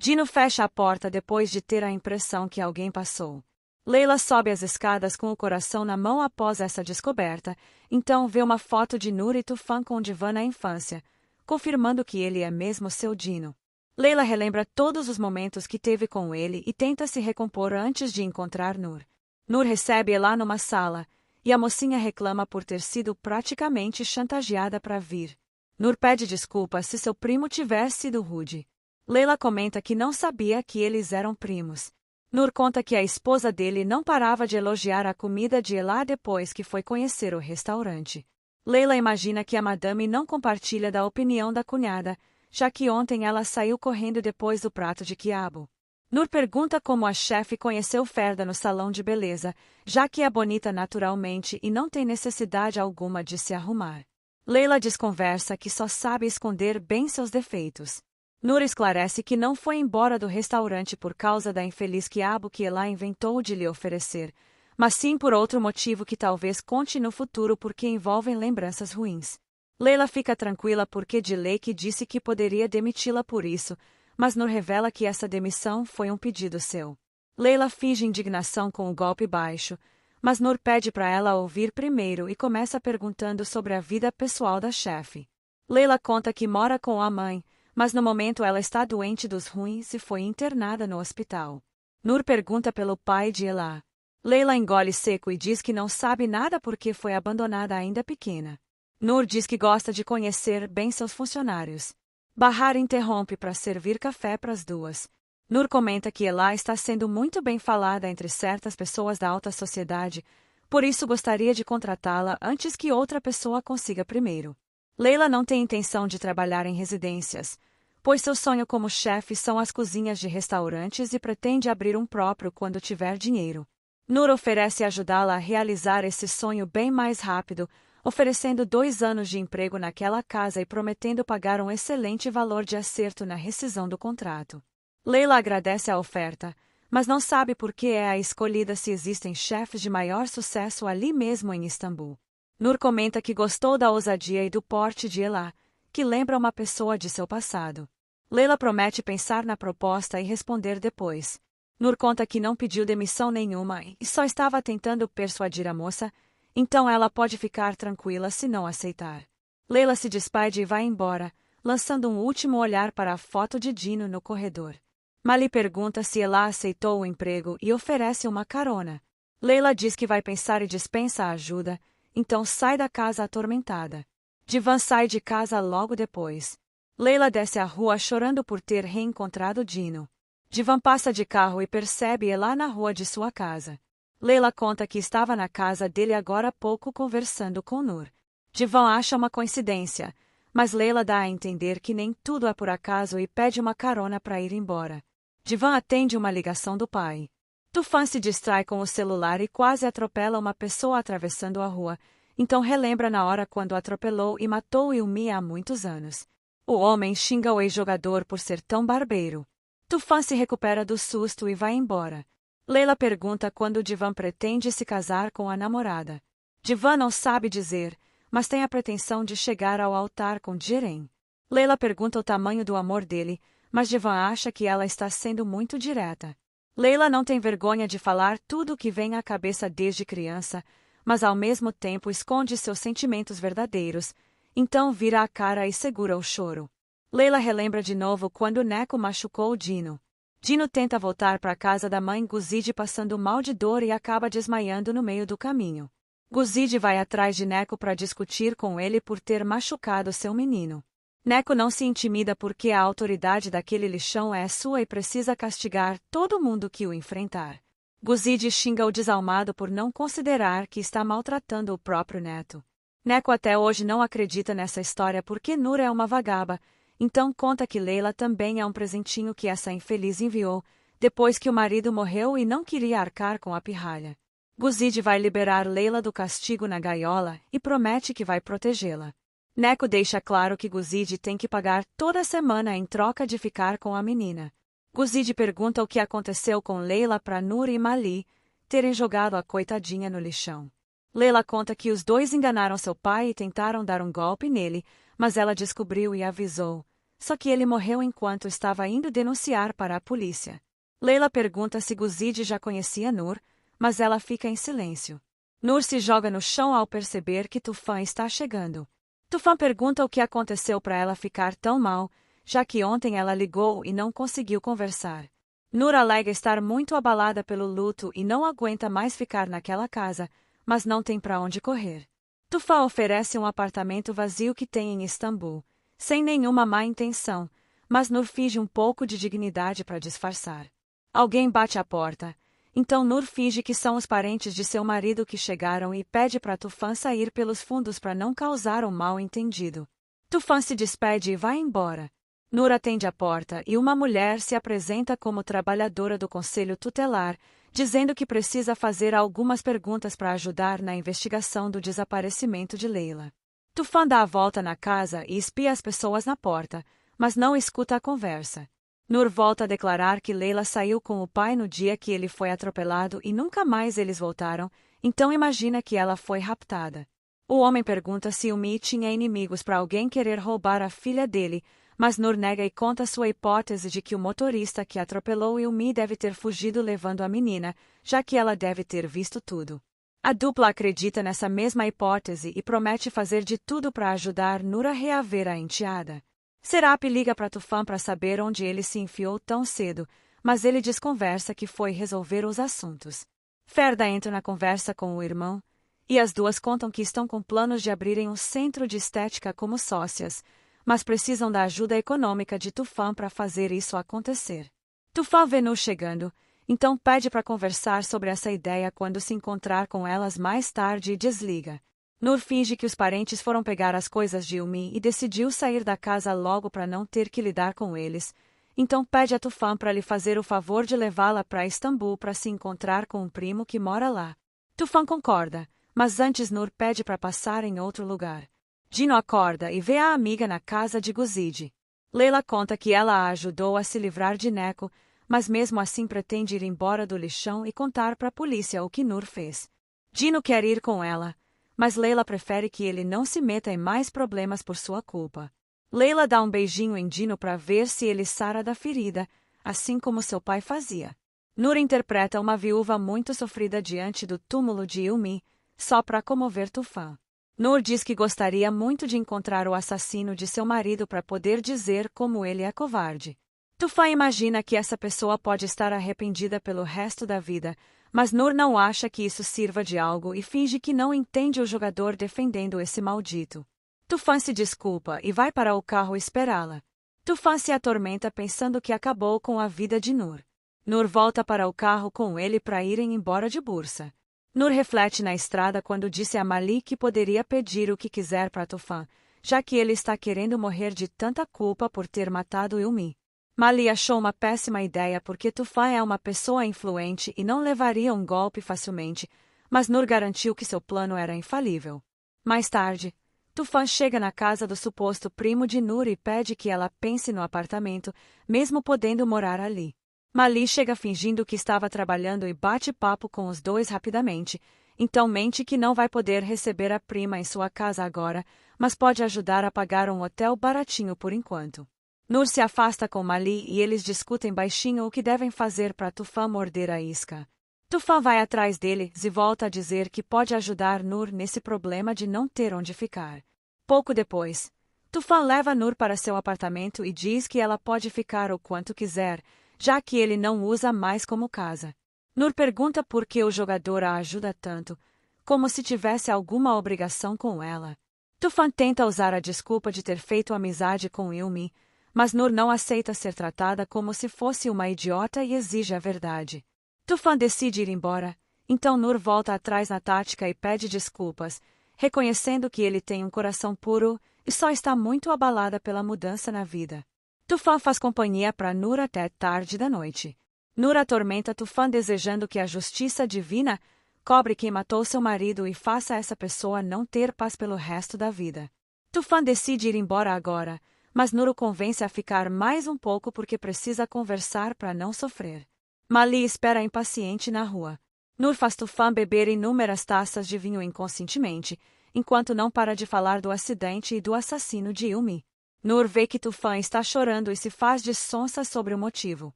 Dino fecha a porta depois de ter a impressão que alguém passou. Leila sobe as escadas com o coração na mão após essa descoberta, então vê uma foto de Noor e Tufan com Divan na infância, confirmando que ele é mesmo seu Dino. Leila relembra todos os momentos que teve com ele e tenta se recompor antes de encontrar Noor. Noor recebe Elá numa sala, e a mocinha reclama por ter sido praticamente chantageada para vir. Noor pede desculpas se seu primo tiver sido rude. Leila comenta que não sabia que eles eram primos. Noor conta que a esposa dele não parava de elogiar a comida de Elá depois que foi conhecer o restaurante. Leila imagina que a madame não compartilha da opinião da cunhada, já que ontem ela saiu correndo depois do prato de quiabo. Noor pergunta como a chefe conheceu Ferda no salão de beleza, já que é bonita naturalmente e não tem necessidade alguma de se arrumar. Leila desconversa que só sabe esconder bem seus defeitos. Noor esclarece que não foi embora do restaurante por causa da infeliz quiabo que Elá inventou de lhe oferecer, mas sim por outro motivo que talvez conte no futuro porque envolvem lembranças ruins. Leila fica tranquila porque Dilek disse que poderia demiti-la por isso, mas Noor revela que essa demissão foi um pedido seu. Leila finge indignação com o golpe baixo, mas Noor pede para ela ouvir primeiro e começa perguntando sobre a vida pessoal da chefe. Leila conta que mora com a mãe, mas no momento ela está doente dos ruins e foi internada no hospital. Noor pergunta pelo pai de Elá. Leila engole seco e diz que não sabe nada porque foi abandonada ainda pequena. Noor diz que gosta de conhecer bem seus funcionários. Bahar interrompe para servir café para as duas. Noor comenta que Elá está sendo muito bem falada entre certas pessoas da alta sociedade, por isso gostaria de contratá-la antes que outra pessoa consiga primeiro. Leila não tem intenção de trabalhar em residências, pois seu sonho como chefe são as cozinhas de restaurantes e pretende abrir um próprio quando tiver dinheiro. Noor oferece ajudá-la a realizar esse sonho bem mais rápido, oferecendo 2 anos de emprego naquela casa e prometendo pagar um excelente valor de acerto na rescisão do contrato. Leila agradece a oferta, mas não sabe por que é a escolhida se existem chefes de maior sucesso ali mesmo em Istambul. Noor comenta que gostou da ousadia e do porte de Elá, que lembra uma pessoa de seu passado. Leila promete pensar na proposta e responder depois. Noor conta que não pediu demissão nenhuma e só estava tentando persuadir a moça, então ela pode ficar tranquila se não aceitar. Leila se despede e vai embora, lançando um último olhar para a foto de Dino no corredor. Mali pergunta se Elá aceitou o emprego e oferece uma carona. Leila diz que vai pensar e dispensa a ajuda, então sai da casa atormentada. Divan sai de casa logo depois. Leila desce a rua chorando por ter reencontrado Dino. Divan passa de carro e percebe Elá na rua de sua casa. Leila conta que estava na casa dele agora há pouco conversando com Noor. Divan acha uma coincidência, mas Leila dá a entender que nem tudo é por acaso e pede uma carona para ir embora. Divan atende uma ligação do pai. Tufan se distrai com o celular e quase atropela uma pessoa atravessando a rua, então relembra na hora quando atropelou e matou Ilmi há muitos anos. O homem xinga o ex-jogador por ser tão barbeiro. Tufan se recupera do susto e vai embora. Leila pergunta quando Divan pretende se casar com a namorada. Divan não sabe dizer, mas tem a pretensão de chegar ao altar com Jeren. Leila pergunta o tamanho do amor dele, mas Divan acha que ela está sendo muito direta. Leila não tem vergonha de falar tudo o que vem à cabeça desde criança, mas ao mesmo tempo esconde seus sentimentos verdadeiros, então vira a cara e segura o choro. Leila relembra de novo quando Neco machucou Dino. Dino tenta voltar para a casa da mãe Guzide passando mal de dor e acaba desmaiando no meio do caminho. Guzide vai atrás de Neco para discutir com ele por ter machucado seu menino. Neco não se intimida porque a autoridade daquele lixão é sua e precisa castigar todo mundo que o enfrentar. Guzide xinga o desalmado por não considerar que está maltratando o próprio neto. Neco até hoje não acredita nessa história porque Noor é uma vagaba, então conta que Leila também é um presentinho que essa infeliz enviou, depois que o marido morreu e não queria arcar com a pirralha. Guzide vai liberar Leila do castigo na gaiola e promete que vai protegê-la. Neco deixa claro que Guzide tem que pagar toda semana em troca de ficar com a menina. Guzide pergunta o que aconteceu com Leila para Noor e Mali terem jogado a coitadinha no lixão. Leila conta que os dois enganaram seu pai e tentaram dar um golpe nele, mas ela descobriu e avisou. só que ele morreu enquanto estava indo denunciar para a polícia. Leila pergunta se Guzide já conhecia Nur, mas ela fica em silêncio. Nur se joga no chão ao perceber que Tufan está chegando. Tufan pergunta o que aconteceu para ela ficar tão mal, já que ontem ela ligou e não conseguiu conversar. Nur alega estar muito abalada pelo luto e não aguenta mais ficar naquela casa, mas não tem para onde correr. Tufan oferece um apartamento vazio que tem em Istambul, sem nenhuma má intenção, mas Nur finge um pouco de dignidade para disfarçar. Alguém bate à porta. Então Nur finge que são os parentes de seu marido que chegaram e pede para Tufan sair pelos fundos para não causar um mal-entendido. Tufan se despede e vai embora. Nur atende a porta e uma mulher se apresenta como trabalhadora do conselho tutelar, dizendo que precisa fazer algumas perguntas para ajudar na investigação do desaparecimento de Leila. Tufan dá a volta na casa e espia as pessoas na porta, mas não escuta a conversa. Nur volta a declarar que Leila saiu com o pai no dia que ele foi atropelado e nunca mais eles voltaram, então imagina que ela foi raptada. O homem pergunta se Umi tinha inimigos para alguém querer roubar a filha dele, mas Nur nega e conta sua hipótese de que o motorista que atropelou Umi deve ter fugido levando a menina, já que ela deve ter visto tudo. A dupla acredita nessa mesma hipótese e promete fazer de tudo para ajudar Nur a reaver a enteada. Serap liga para Tufan para saber onde ele se enfiou tão cedo, mas ele desconversa que foi resolver os assuntos. Ferda entra na conversa com o irmão, e as duas contam que estão com planos de abrirem um centro de estética como sócias, mas precisam da ajuda econômica de Tufan para fazer isso acontecer. Tufan vê Nur chegando, então pede para conversar sobre essa ideia quando se encontrar com elas mais tarde e desliga. Nur finge que os parentes foram pegar as coisas de Umi e decidiu sair da casa logo para não ter que lidar com eles, então pede a Tufan para lhe fazer o favor de levá-la para Istambul para se encontrar com um primo que mora lá. Tufan concorda, mas antes Nur pede para passar em outro lugar. Dino acorda e vê a amiga na casa de Guzide. Leila conta que ela a ajudou a se livrar de Neco, mas mesmo assim pretende ir embora do lixão e contar para a polícia o que Nur fez. Dino quer ir com ela, mas Leila prefere que ele não se meta em mais problemas por sua culpa. Leila dá um beijinho em Dino para ver se ele sara da ferida, assim como seu pai fazia. Nur interpreta uma viúva muito sofrida diante do túmulo de Umi, só para comover Tufan. Nur diz que gostaria muito de encontrar o assassino de seu marido para poder dizer como ele é covarde. Tufan imagina que essa pessoa pode estar arrependida pelo resto da vida, mas Nur não acha que isso sirva de algo e finge que não entende o jogador defendendo esse maldito. Tufan se desculpa e vai para o carro esperá-la. Tufan se atormenta pensando que acabou com a vida de Nur. Nur volta para o carro com ele para irem embora de Bursa. Nur reflete na estrada quando disse a Mali que poderia pedir o que quiser para Tufan, já que ele está querendo morrer de tanta culpa por ter matado Umi. Mali achou uma péssima ideia porque Tufan é uma pessoa influente e não levaria um golpe facilmente, mas Nur garantiu que seu plano era infalível. Mais tarde, Tufan chega na casa do suposto primo de Nur e pede que ela pense no apartamento, mesmo podendo morar ali. Mali chega fingindo que estava trabalhando e bate papo com os dois rapidamente, então mente que não vai poder receber a prima em sua casa agora, mas pode ajudar a pagar um hotel baratinho por enquanto. Nur se afasta com Mali e eles discutem baixinho o que devem fazer para Tufan morder a isca. Tufan vai atrás deles e volta a dizer que pode ajudar Nur nesse problema de não ter onde ficar. Pouco depois, Tufan leva Nur para seu apartamento e diz que ela pode ficar o quanto quiser, já que ele não usa mais como casa. Nur pergunta por que o jogador a ajuda tanto, como se tivesse alguma obrigação com ela. Tufan tenta usar a desculpa de ter feito amizade com Ilmi, mas Nur não aceita ser tratada como se fosse uma idiota e exige a verdade. Tufan decide ir embora, então Nur volta atrás na tática e pede desculpas, reconhecendo que ele tem um coração puro e só está muito abalada pela mudança na vida. Tufan faz companhia para Nur até tarde da noite. Nur atormenta Tufan desejando que a justiça divina cobre quem matou seu marido e faça essa pessoa não ter paz pelo resto da vida. Tufan decide ir embora agora, mas Nur o convence a ficar mais um pouco porque precisa conversar para não sofrer. Mali espera impaciente na rua. Nur faz Tufan beber inúmeras taças de vinho inconscientemente, enquanto não para de falar do acidente e do assassino de Ilmi. Nur vê que Tufan está chorando e se faz de sonsa sobre o motivo.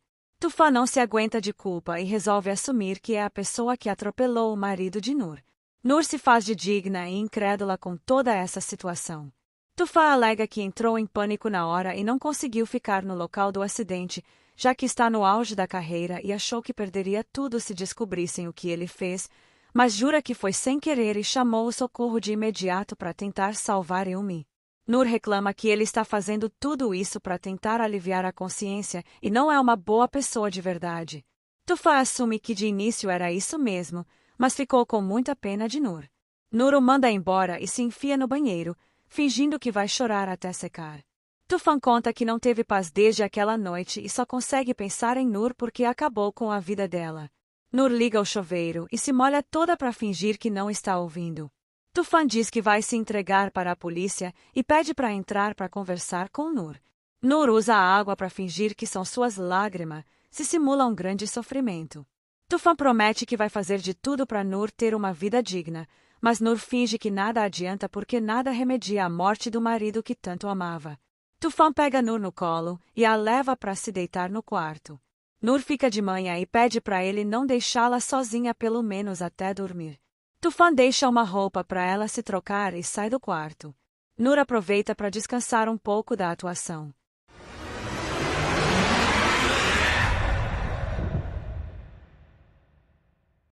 Tufan não se aguenta de culpa e resolve assumir que é a pessoa que atropelou o marido de Nur. Nur se faz de digna e incrédula com toda essa situação. Tufan alega que entrou em pânico na hora e não conseguiu ficar no local do acidente, já que está no auge da carreira e achou que perderia tudo se descobrissem o que ele fez, mas jura que foi sem querer e chamou o socorro de imediato para tentar salvar Eumi. Nur reclama que ele está fazendo tudo isso para tentar aliviar a consciência e não é uma boa pessoa de verdade. Tufan assume que de início era isso mesmo, mas ficou com muita pena de Nur. Nur o manda embora e se enfia no banheiro, fingindo que vai chorar até secar. Tufan conta que não teve paz desde aquela noite e só consegue pensar em Nur porque acabou com a vida dela. Nur liga o chuveiro e se molha toda para fingir que não está ouvindo. Tufan diz que vai se entregar para a polícia e pede para entrar para conversar com Nur. Nur usa a água para fingir que são suas lágrimas, se simula um grande sofrimento. Tufan promete que vai fazer de tudo para Nur ter uma vida digna, mas Nur finge que nada adianta porque nada remedia a morte do marido que tanto amava. Tufan pega Nur no colo e a leva para se deitar no quarto. Nur fica de manhã e pede para ele não deixá-la sozinha pelo menos até dormir. Tufan deixa uma roupa para ela se trocar e sai do quarto. Nur aproveita para descansar um pouco da atuação.